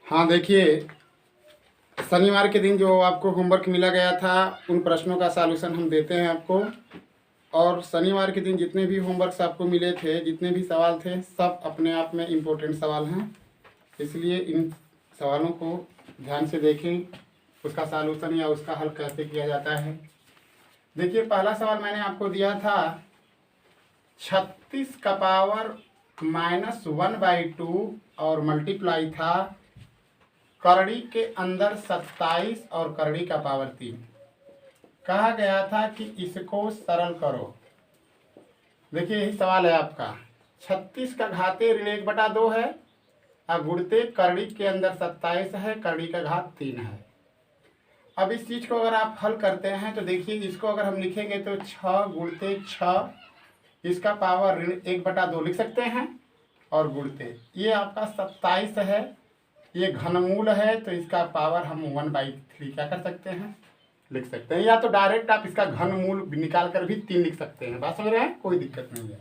हाँ देखिए, शनिवार के दिन जो आपको होमवर्क मिला गया था उन प्रश्नों का सॉल्यूशन हम देते हैं आपको। और शनिवार के दिन जितने भी होमवर्क्स आपको मिले थे, जितने भी सवाल थे, सब अपने आप में इम्पोर्टेंट सवाल हैं। इसलिए इन सवालों को ध्यान से देखें, उसका सॉल्यूशन या उसका हल कैसे किया जाता है। देखिए, पहला सवाल मैंने आपको दिया था 36 का पावर -1/2 और मल्टीप्लाई था करड़ी के अंदर 27 और करड़ी का पावर 3। कहा गया था कि इसको सरल करो। देखिए, यही सवाल है आपका। 36 का घाते ऋण 1/2 है और गुणते करड़ी के अंदर 27 है, करड़ी का घात 3 है। अब इस चीज को अगर आप हल करते हैं तो देखिए, इसको अगर हम लिखेंगे तो 6 गुणते 6, इसका पावर ऋण 1/2 लिख सकते हैं। और गुणते ये आपका 27 है, ये घनमूल है, तो इसका पावर हम 1/3 क्या कर सकते हैं, लिख सकते हैं। या तो डायरेक्ट आप इसका घनमूल निकाल कर भी 3 लिख सकते हैं। बात समझ रहे हैं, कोई दिक्कत नहीं है।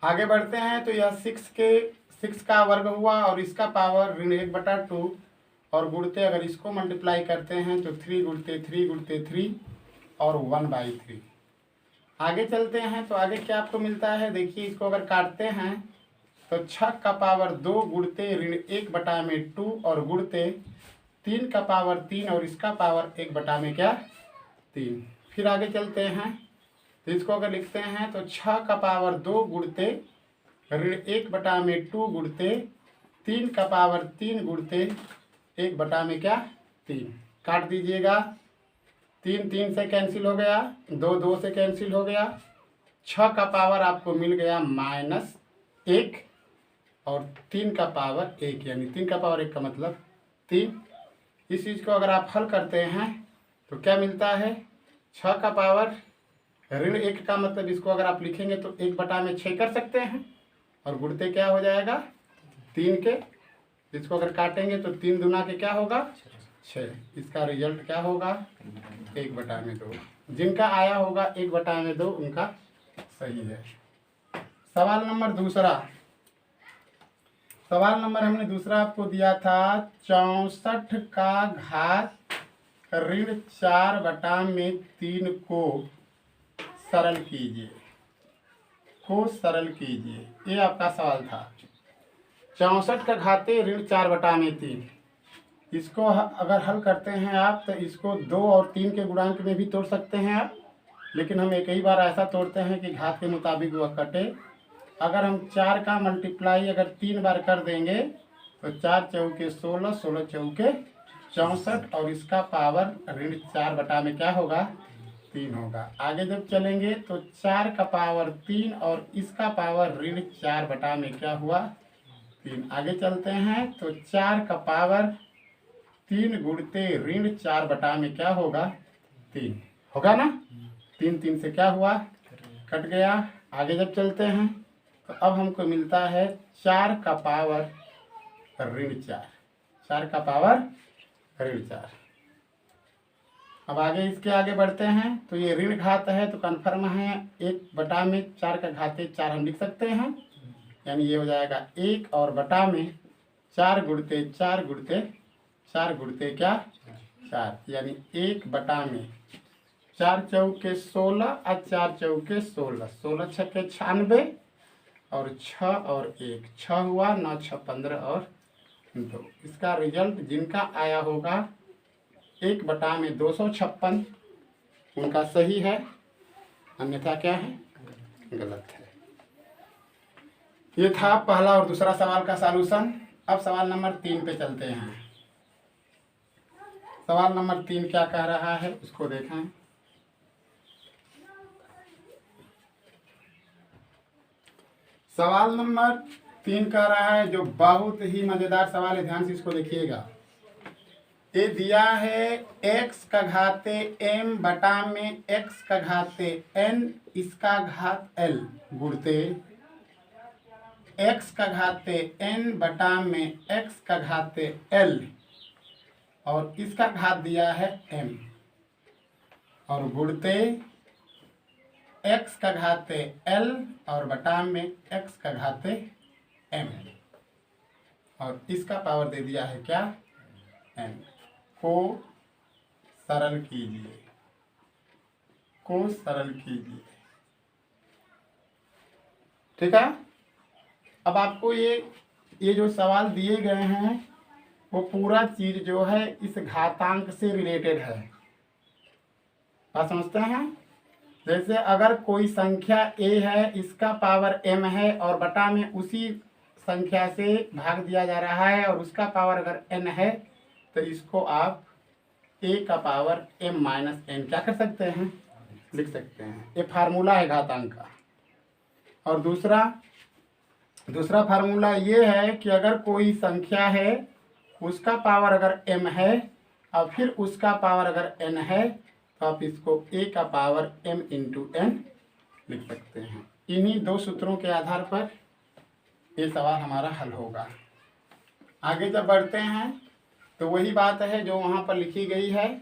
आगे बढ़ते हैं तो यह 6 का वर्ग हुआ और इसका पावर ऋण 1/2 और गुणते अगर इसको मल्टीप्लाई करते हैं तो 3 गुणते 3 गुणते 3 और 1/3। आगे चलते हैं तो आगे क्या आपको मिलता है। देखिए, इसको अगर काटते हैं तो 6 का पावर 2 गुणते ऋण 1/2 और गुणते 3 का पावर 3 और इसका पावर 1/3। फिर आगे चलते हैं तो इसको अगर लिखते हैं तो 6 का पावर 2 गुणते ऋण 1/2 गुणते 3 का पावर 3 गुणते 1/3। काट दीजिएगा, 3 3 से कैंसिल हो गया, 2 2 से कैंसिल हो गया। 6 का पावर आपको मिल गया -1 और 3 का पावर 1, यानी 3 का पावर 1 का मतलब 3। इस चीज़ को अगर आप हल करते हैं तो क्या मिलता है, 6 का पावर ऋण 1 का मतलब इसको अगर आप लिखेंगे तो 1/6 कर सकते हैं और गुणते क्या हो जाएगा 3 के। इसको अगर काटेंगे तो 3 दूना के क्या होगा 6। इसका रिजल्ट क्या होगा 1/2। जिनका आया होगा 1/2 उनका सही है। सवाल नंबर दूसरा। सवाल नंबर हमने दूसरा आपको दिया था 64 का घात ऋण 4/3 को सरल कीजिए। ये आपका सवाल था। 64 का घाते ऋण 4/3। इसको अगर हल करते हैं आप तो इसको 2 और 3 के गुणांक में भी तोड़ सकते हैं आप, लेकिन हम एक ही बार ऐसा तोड़ते हैं कि घात के मुताबिक वह कटे। अगर हम 4 का मल्टीप्लाई अगर 3 बार कर देंगे तो 4 चौके 16, 16 चौके 64 और इसका पावर ऋण 4 में क्या होगा 3 होगा। आगे जब चलेंगे तो 4 का पावर 3 और इसका पावर ऋण 4 में क्या हुआ 3। आगे चलते हैं तो 4 का पावर 3 गुणते ऋण 4 में क्या होगा 3 होगा ना। 3 3 से क्या हुआ कट गया। आगे जब चलते हैं तो अब हमको मिलता है 4 का पावर ऋण 4। 4 का पावर ऋण 4। अब आगे इसके आगे बढ़ते हैं तो ये ऋण घात है तो कन्फर्म है 1/4 का घाते 4 हम लिख सकते हैं, यानी ये हो जाएगा 1 और बटा में 4 गुणते 4 गुणते 4 गुणते क्या 4, यानी 1/में 4 चौके 16 और 4 चौके 16, 16 छक्के 96 और 6 और 1 6 हुआ, 9 6 15 और 2। इसका रिजल्ट जिनका आया होगा 1/में 256 उनका सही है, अन्यथा क्या है गलत है। ये था पहला और दूसरा सवाल का सॉल्यूशन। अब सवाल नंबर 3 पे चलते हैं। सवाल नंबर 3 क्या कह रहा है उसको देखें। सवाल नंबर 3 कह रहा है, जो बहुत ही मजेदार सवाल है, ध्यान से इसको देखिएगा। ये दिया है x का घाते m बटा में x का घाते n इसका घात l गुणते x का घाते n बटा में x का घाते l और इसका घात दिया है m और गुणते x का घाते l और बटा में x का घाते m। और इसका पावर दे दिया है क्या, n। को सरल कीजिए, को सरल कीजिए। ठीक है। अब आपको ये जो सवाल दिए गए हैं वो पूरा चीज जो है इस घातांक से रिलेटेड है। बात समझते हैं। जैसे अगर कोई संख्या a है, इसका पावर m है और बटा में उसी संख्या से भाग दिया जा रहा है और उसका पावर अगर n है, तो इसको आप a का पावर m माइनस n क्या कर सकते हैं, लिख सकते हैं। ये फार्मूला है घातांक का। और दूसरा फार्मूला ये है कि अगर कोई संख्या है, उसका पावर अगर m है और फिर उसका पावर अगर n है, तो आप इसको a का पावर m इंटू n लिख सकते हैं। इन्हीं दो सूत्रों के आधार पर ये सवाल हमारा हल होगा। आगे जब बढ़ते हैं तो वही बात है जो वहाँ पर लिखी गई है,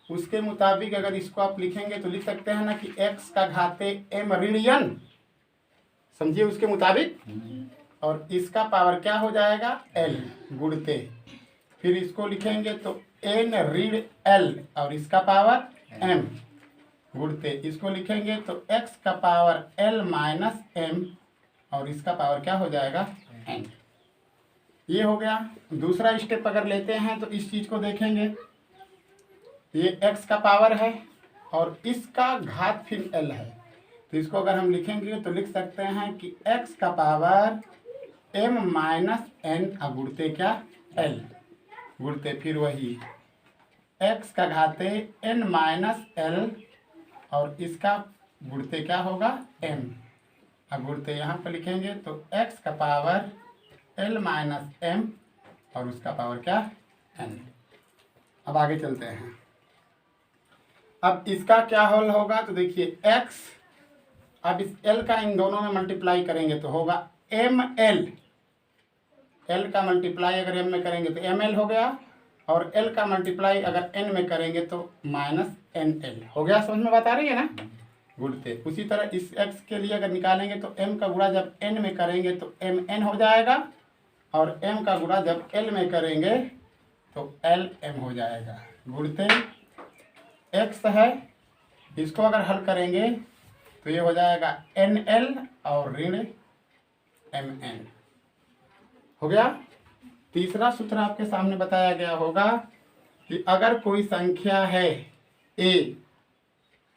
उसके मुताबिक अगर इसको आप लिखेंगे तो लिख सकते हैं ना कि x का घाते m ऋण n, समझिए उसके मुताबिक, और इसका पावर क्या हो जाएगा, l गुणते। फिर इसको लिखेंगे तो n ऋण l और इसका पावर m गुणते। इसको लिखेंगे तो x का पावर l माइनस m और इसका पावर क्या हो जाएगा, n। ये हो गया। दूसरा स्टेप अगर लेते हैं तो इस चीज को देखेंगे, ये x का पावर है और इसका घात फिर l है, तो इसको अगर हम लिखेंगे तो लिख सकते हैं कि x का पावर m माइनस n गुणते क्या, l गुणते फिर वही x का घाते n माइनस l और इसका गुणते क्या होगा, m। अब गुणते यहाँ पर लिखेंगे तो x का पावर l माइनस m और उसका पावर क्या, n। अब आगे चलते हैं। अब इसका क्या हल होगा, तो देखिए x, अब इस l का इन दोनों में मल्टीप्लाई करेंगे तो होगा ml, l का मल्टीप्लाई अगर m में करेंगे तो ml हो गया, और l का मल्टीप्लाई अगर n में करेंगे तो माइनस nl हो गया। समझ में बात आ रही है ना, गुणते। उसी तरह इस x के लिए अगर निकालेंगे तो m का गुणा जब n में करेंगे तो mn हो जाएगा, और m का गुणा जब l में करेंगे तो lm हो जाएगा। गुणते x है, इसको अगर हल करेंगे तो ये हो जाएगा nl और ऋण mn हो गया। तीसरा सूत्र आपके सामने बताया गया होगा कि अगर कोई संख्या है a,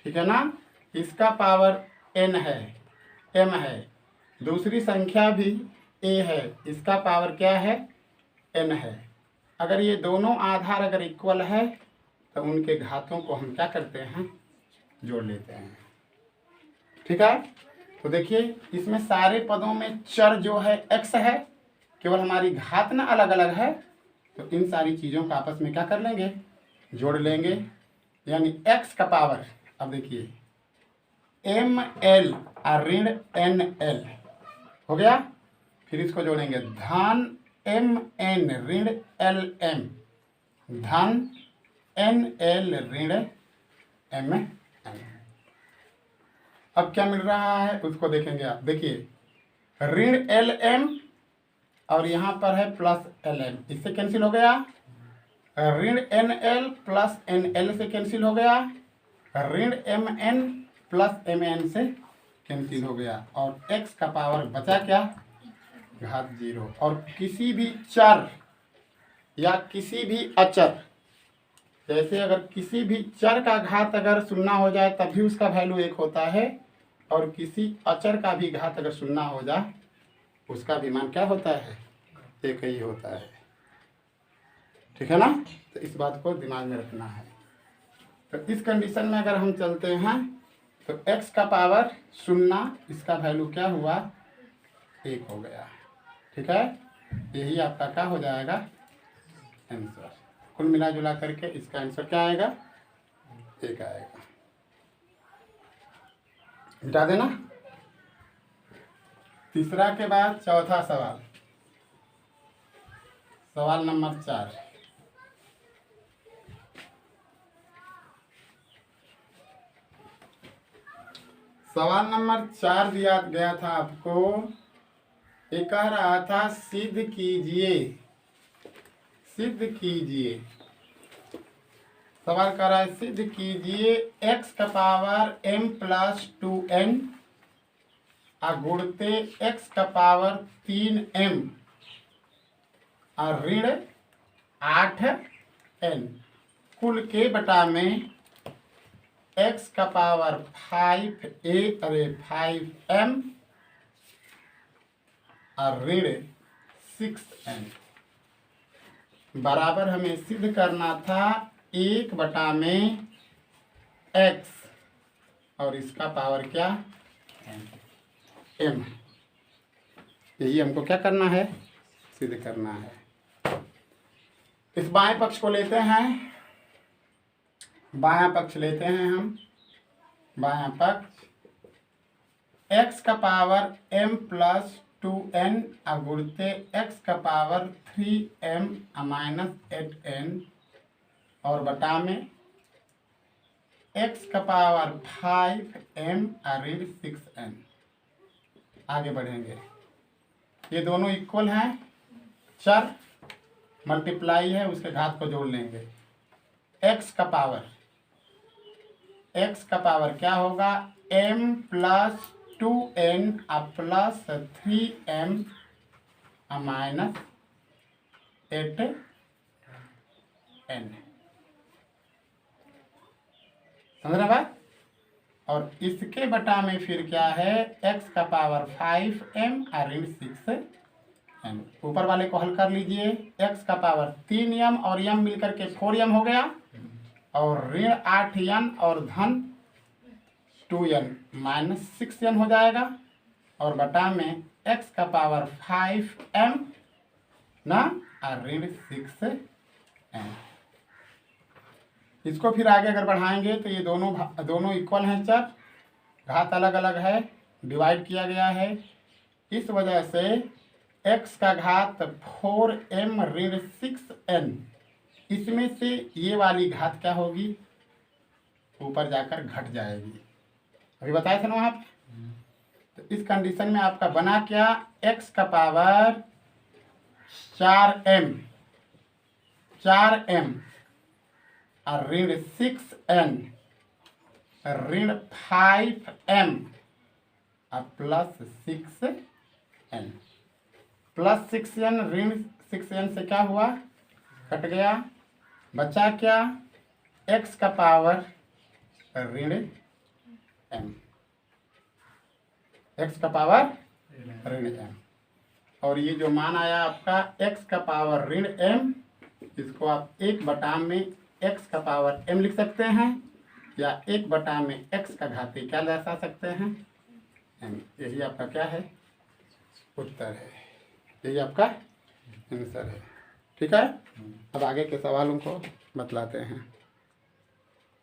ठीक है ना, इसका पावर n है, m है, दूसरी संख्या भी a है, इसका पावर क्या है, n है। अगर ये दोनों आधार अगर इक्वल है तो उनके घातों को हम क्या करते हैं, जोड़ लेते हैं। ठीक है। तो देखिए इसमें सारे पदों में चर जो है x है, केवल हमारी घात ना अलग अलग है, तो इन सारी चीज़ों का आपस में क्या कर लेंगे, जोड़ लेंगे। यानी x का पावर, अब देखिए ml ऋण nl हो गया, फिर इसको जोड़ेंगे धन mn ऋण lm, धन nl ऋण mn। अब क्या मिल रहा है उसको देखेंगे आप। देखिए ऋण lm और यहाँ पर है प्लस lm, इससे कैंसिल हो गया। ऋण nl प्लस nl से कैंसिल हो गया। ऋण mn प्लस mn से कैंसिल हो गया, और x का पावर बचा क्या, घात 0। और किसी भी चर या किसी भी अचर, जैसे अगर किसी भी चर का घात अगर शून्य हो जाए तब भी उसका वैल्यू 1 होता है, और किसी अचर का भी घात अगर शून्य हो जाए उसका भी मान क्या होता है, 1 ही होता है। ठीक है ना, तो इस बात को दिमाग में रखना है। तो इस कंडीशन में अगर हम चलते हैं तो x का पावर 0, इसका वैल्यू क्या हुआ, 1 हो गया। ठीक है, यही आपका क्या हो जाएगा, आंसर। कुल मिला जुला करके इसका आंसर क्या आएगा, 1 आएगा। मिटा देना। तीसरा के बाद चौथा सवाल, सवाल नंबर 4। सवाल नंबर 4 दिया गया था आपको, ये कह रहा था सिद्ध कीजिए सिद्ध कीजिए, सवाल कर रहा है सिद्ध कीजिए x का power m plus 2n गुणते x का पावर 3m और ऋण 8n कुल के बटा में x का पावर 5m और ऋण 6n बराबर हमें सिद्ध करना था 1 बटा में x और इसका पावर क्या m। यही हमको क्या करना है, सिद्ध करना है। इस बाएं पक्ष को लेते हैं, बायां पक्ष लेते हैं हम। बायां पक्ष x का power m plus 2n गुणते x का पावर 3m माइनस 8n और बटा में x का पावर 5m ऋण 6n। आगे बढ़ेंगे, ये दोनों इक्वल हैं, चर मल्टीप्लाई है, उसके घात को जोड़ लेंगे। x का पावर क्या होगा, m plus 2n plus 3m minus 8n। समझ रहे बात। और इसके बटा में फिर क्या है, x का पावर 5m ऋण 6n। ऊपर वाले को हल कर लीजिए, x का पावर 3m और m मिलकर के 4m हो गया और ऋण 8n और धन 2n माइनस 6n हो जाएगा और बटा में x का पावर 5m ना ऋण 6n। इसको फिर आगे अगर बढ़ाएंगे तो ये दोनों इक्वल हैं, चर घात अलग अलग है, डिवाइड किया गया है। इस वजह से x का घात 4m ऋण 6n, इसमें से ये वाली घात क्या होगी, ऊपर जाकर घट जाएगी। अभी बताए थे ना वहाँ पे। तो इस कंडीशन में आपका बना क्या, x का पावर 4m और ऋण 6n ऋण 5m plus 6n plus 6n ऋण 6n से क्या हुआ, कट गया, बचा क्या, x का पावर ऋण m, x का पावर ऋण m। और ये जो मान आया आपका x का पावर ऋण m, इसको आप 1 बटा में x का पावर m लिख सकते हैं या 1 बटा में x का घाती क्या दर्शा सकते हैं, m। यही आपका क्या है, उत्तर है, यही आपका आंसर है। ठीक है, अब आगे के सवालों को बतलाते हैं।